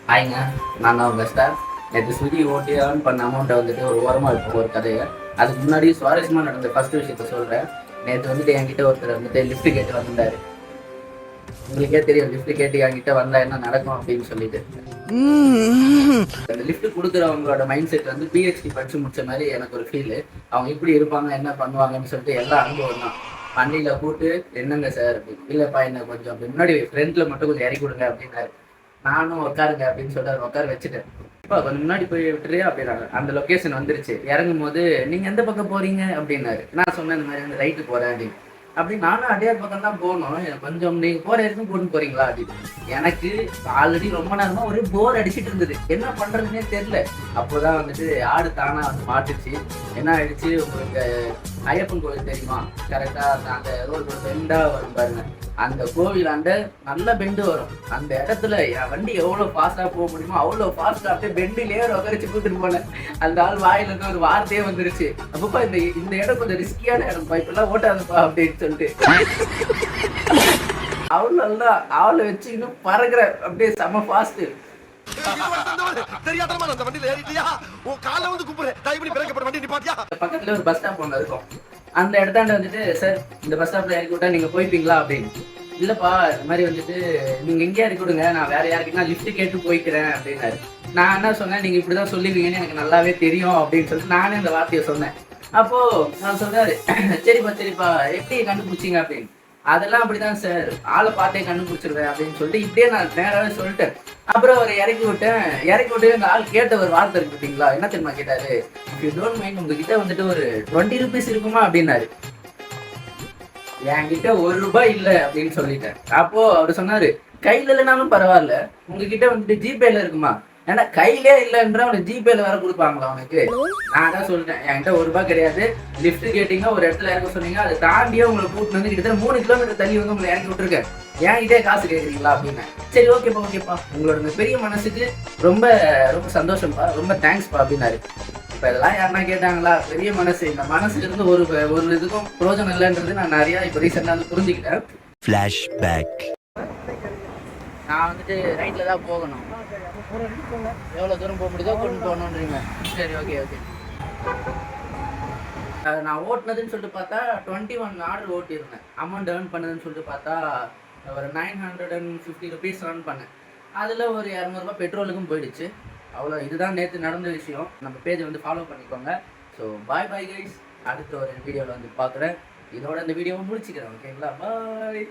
ஹாய்ங்க, நான் தான் உங்கள் ஸ்டார். நேற்று ஸ்விக்கி ஓட்டி ஏர்ன் பண்ண அமௌண்ட்டை வந்துட்டு ஒரு ஓரமாக இருக்கும் ஒரு கதையை. அதுக்கு முன்னாடி சுவாரஸ்யமாக நடந்த ஃபஸ்ட்டு விஷயத்த சொல்கிறேன். நேற்று வந்துட்டு என்கிட்ட ஒருத்தர் வந்துட்டு லிஃப்ட் கேட்டு வந்தார். உங்களுக்கே தெரியும் லிஃப்ட் கேட்டு என்கிட்ட வந்தால் என்ன நடக்கும் அப்படின்னு சொல்லிட்டு. அந்த லிஃப்ட் கொடுக்குறவங்களோட மைண்ட் செட் வந்து பிஹெச்டி படித்து முடிச்ச மாதிரி எனக்கு ஒரு ஃபீலு. அவங்க இப்படி இருப்பாங்க, என்ன பண்ணுவாங்கன்னு சொல்லிட்டு எல்லா அனுபவம் தான். வண்டியில் கூப்பிட்டு என்னங்க சார் அப்படின்னு, இல்லைப்பா என்ன கொஞ்சம் அப்படி முன்னாடி ஃப்ரெண்டில் மட்டும் கொஞ்சம் இறக்கி கொடுங்க அப்படின்னாரு. நானும் உட்காருங்க அப்படின்னு சொல்லிட்டு உட்கார வச்சுட்டேன். இப்போ கொஞ்சம் முன்னாடி போய் விட்டுறியா அப்படின்னாங்க. அந்த லொக்கேஷன் வந்துருச்சு. இறங்கும் போது நீங்கள் எந்த பக்கம் போகிறீங்க அப்படின்னாரு. நான் சொன்னேன் இந்த மாதிரி அந்த ரைட்டு போகிறேன் அப்படின்னு. அப்படி நானும் அடையார் பக்கம் தான் போகணும், எனக்கு கொஞ்சம் நீங்கள் போகிற இடத்துக்கும் கூட்டு போகிறீங்களா அப்படின்னு. எனக்கு ஆல்ரெடி ரொம்ப நேரமாக ஒரே போர் அடிச்சுட்டு இருந்தது, என்ன பண்ணுறதுன்னே தெரில. அப்போ தான் வந்துட்டு ஆடு தானாக வந்து மாட்டுச்சு. என்ன ஆயிடுச்சு, உங்களுக்கு ஐயப்பன் கோவில் தெரியுமா? கரெக்டாக அந்த ரோடு பெண்டாக வரும் பாருங்க, அந்த கோவிலாண்ட நல்ல பெண்டு வரும். அந்த இடத்துல என் வண்டி எவ்வளோ ஃபாஸ்ட்டாக போக முடியுமோ அவ்வளோ ஃபாஸ்ட்டாக அப்படியே பெண்டிலே உட்காரிச்சு கூட்டிட்டு போனேன். அந்த ஆள் வாயில இருந்து ஒரு வார்த்தையே வந்துருச்சு, அப்பப்பா இந்த இடம் கொஞ்சம் ரிஸ்கியான இடம்ப்பா, இப்பெல்லாம் ஓட்டாதுப்பா அப்படின்னு சொல்லிட்டு. அவ்வளோ நல்லா அவளை வச்சு இன்னும் பறகுற அப்படியே செம ஃபாஸ்ட்டு. பக்கத்துல ஒரு பஸ் ஸ்டாப் ஒன்று இருக்கும். அந்த இடத்தாண்ட வந்துட்டு, சார் இந்த பஸ் ஸ்டாப்ல இறக்கி விட்டா நீங்க போய்ப்பீங்களா அப்படின்னு. இல்லப்பா இந்த மாதிரி வந்துட்டு நீங்க எங்கேயா இறக்கி விடுங்க, நான் வேற யாருக்குன்னா லிஃப்ட் கேட்டு போய்க்கிறேன் அப்படின்னாரு. நான் என்ன சொன்னேன், நீங்க இப்படிதான் சொல்லுவீங்கன்னு எனக்கு நல்லாவே தெரியும் அப்படின்னு சொல்லிட்டு நானே அந்த வார்த்தையை சொன்னேன். அப்போ நான் சொன்னாரு, சரிப்பா எப்படி கண்டுபிடிச்சிங்க அப்படின்னு. அதெல்லாம் அப்படிதான் சார், ஆளை பார்த்தே கண்டுபிடிச்சிருவேன் அப்படின்னு சொல்லிட்டு இப்படியே நான் நேராகவே சொல்லிட்டேன். அப்புறம் அவர் இறக்கி விட்டு அந்த ஆள் கேட்ட ஒரு வார்த்தை இருக்கு பார்த்தீங்களா, என்ன தெரியுமா கேட்டாரு, யூ டோன்ட் மைண்ட் உங்ககிட்ட வந்துட்டு ஒரு 20 rupees இருக்குமா அப்படின்னாரு. என்கிட்ட ₹1 இல்லை அப்படின்னு சொல்லிட்டேன். அப்போ அவர் சொன்னாரு, கையில இல்லைனாலும் பரவாயில்ல, உங்ககிட்ட வந்துட்டு ஜிபேல இருக்குமா? ஏன்னா கையிலே இல்லைன்ற அவனுக்கு ஜிபேல வேற கொடுப்பாங்களா அவனுக்கு? நான் தான் சொல்லிட்டேன், என்கிட்ட ₹1 கிடையாது. லிஃப்ட் கேட்டீங்க, ஒரு இடத்துல இறக்க சொன்னீங்க, அதை தாண்டியே உங்களை கூப்பிட்டு வந்து கிட்டத்தட்ட 3 கிலோமீட்டர் தள்ளி வந்து உங்களை இறக்கி விட்டுருக்கேன், என்கிட்டே காசு கேட்குறீங்களா அப்படின்னு. சரி ஓகேப்பா, உங்களோட இந்த பெரிய மனசுக்கு ரொம்ப ரொம்ப சந்தோஷம்ப்பா, ரொம்ப தேங்க்ஸ்ப்பா அப்படின்னாரு. இப்போ இதெல்லாம் யாருன்னா கேட்டாங்களா? பெரிய மனசு, இந்த மனசுல இருந்து ஒரு இதுக்கும் பிரோஜனம் இல்லைன்றது நான் நிறையா இப்போ ரீசெண்டாக வந்து புரிஞ்சுக்கிட்டேன். ஃப்ளாஷ்பேக். நான் வந்துட்டு ரைட்டில் தான் போகணும். எவ்வளோ தூரம் போக முடியுதோ கொண்டு போகணுன்றீங்க. சரி ஓகே. நான் ஓட்டினதுன்னு சொல்லிட்டு பார்த்தா 21 ஆர்டர் ஓட்டியிருந்தேன். அமௌண்ட் ஏர்ன் பண்ணதுன்னு சொல்லிட்டு பார்த்தா ஒரு 950 rupees ஏர்ன் பண்ணேன். அதில் ஒரு ₹200 பெட்ரோலுக்கும் போயிடுச்சு. அவ்வளோ. இதுதான் நேற்று நடந்த விஷயம். நம்ம பேஜை வந்து ஃபாலோ பண்ணிக்கோங்க. ஸோ பாய் கைஸ், அடுத்த ஒரு வீடியோவில் வந்து பார்க்குறேன். இதோட இந்த வீடியோவை முடிச்சுக்கிறேன். ஓகேங்களா? பாய்.